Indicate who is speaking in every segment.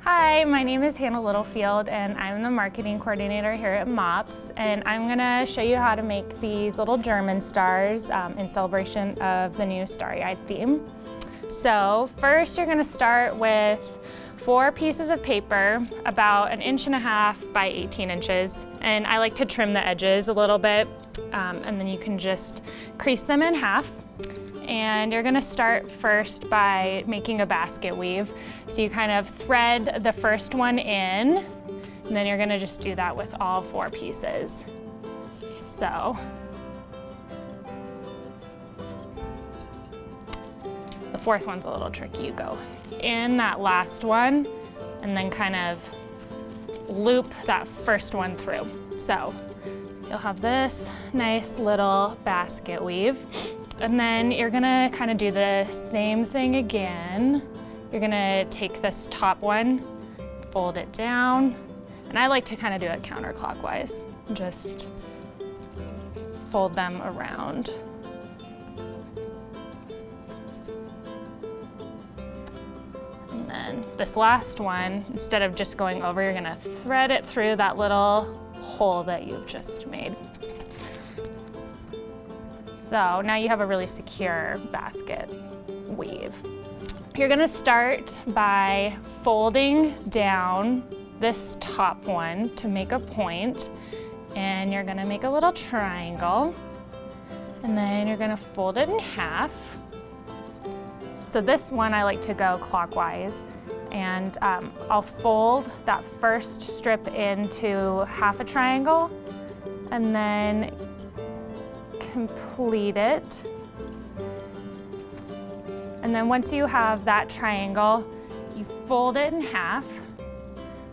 Speaker 1: Hi, my name is Hannah Littlefield and I'm the marketing coordinator here at MOPS, and I'm going to show you how to make these little German stars in celebration of the new Starry Eyed theme. So first you're going to start with 4 pieces of paper about 1.5 inches by 18 inches, and I like to trim the edges a little bit, and then you can just crease them in half. And you're gonna start first by making a basket weave. So you kind of thread the first one in, and then you're gonna just do that with all 4 pieces. So the 4th one's a little tricky. You go in that last one and then kind of loop that first one through. So you'll have this nice little basket weave. And then you're gonna kind of do the same thing again. You're gonna take this top one, fold it down, and I like to kind of do it counterclockwise. Just fold them around. And then this last one, instead of just going over, you're gonna thread it through that little hole that you've just made. So now you have a really secure basket weave. You're gonna start by folding down this top one to make a point, and you're gonna make a little triangle, and then you're gonna fold it in half. So this one I like to go clockwise, and I'll fold that first strip into half a triangle, and then complete it. And then once you have that triangle, you fold it in half,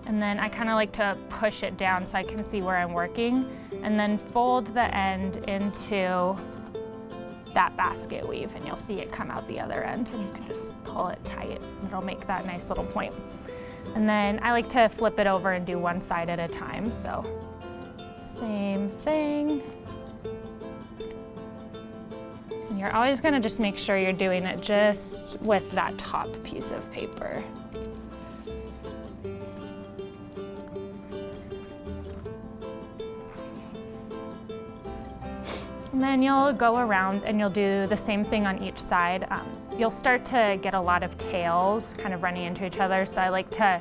Speaker 1: and then I kind of like to push it down so I can see where I'm working, and then fold the end into that basket weave, and you'll see it come out the other end, and you can just pull it tight. It'll make that nice little point. And then I like to flip it over and do one side at a time, so same thing. You're always going to just make sure you're doing it just with that top piece of paper. And then you'll go around and you'll do the same thing on each side. You'll start to get a lot of tails kind of running into each other, so I like to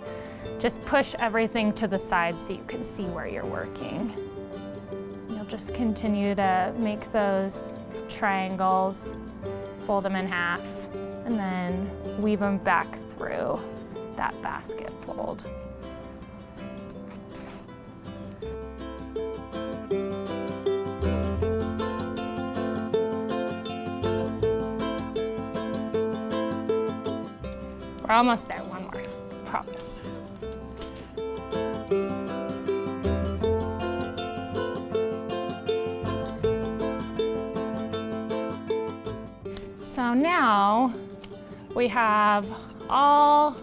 Speaker 1: just push everything to the side so you can see where you're working. You'll just continue to make those triangles, fold them in half, and then weave them back through that basket fold. We're almost there, one more, promise. So now we have all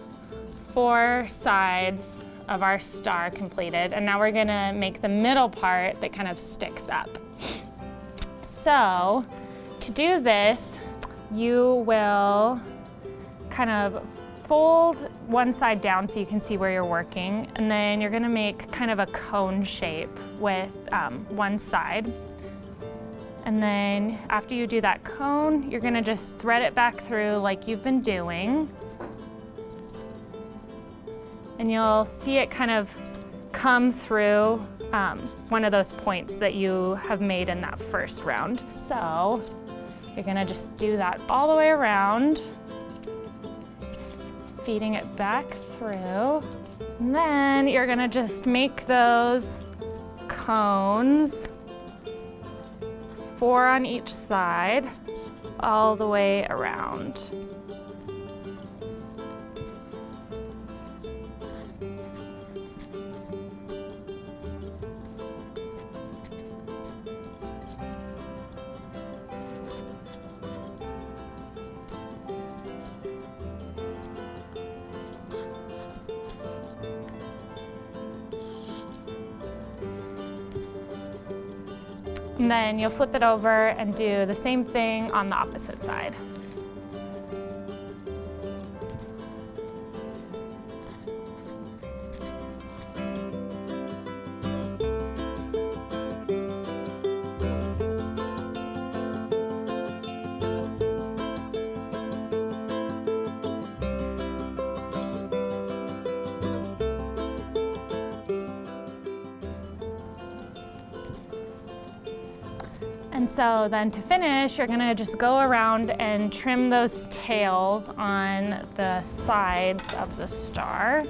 Speaker 1: 4 sides of our star completed, and now we're gonna make the middle part that kind of sticks up. So to do this, you will kind of fold one side down so you can see where you're working, and then you're gonna make kind of a cone shape with one side. And then after you do that cone, you're gonna just thread it back through like you've been doing. And you'll see it kind of come through one of those points that you have made in that first round. So you're gonna just do that all the way around, feeding it back through. And then you're gonna just make those cones, 4 on each side, all the way around. And then you'll flip it over and do the same thing on the opposite side. And so then to finish, you're gonna just go around and trim those tails on the sides of the star.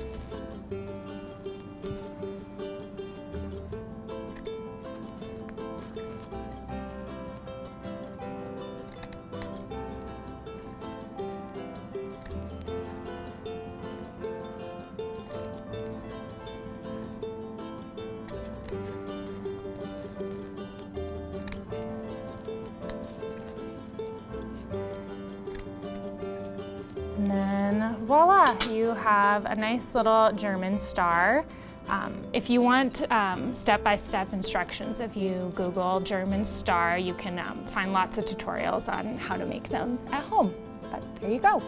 Speaker 1: And then voila, you have a nice little German star. If you want step-by-step instructions, if you Google German star, you can find lots of tutorials on how to make them at home. But there you go.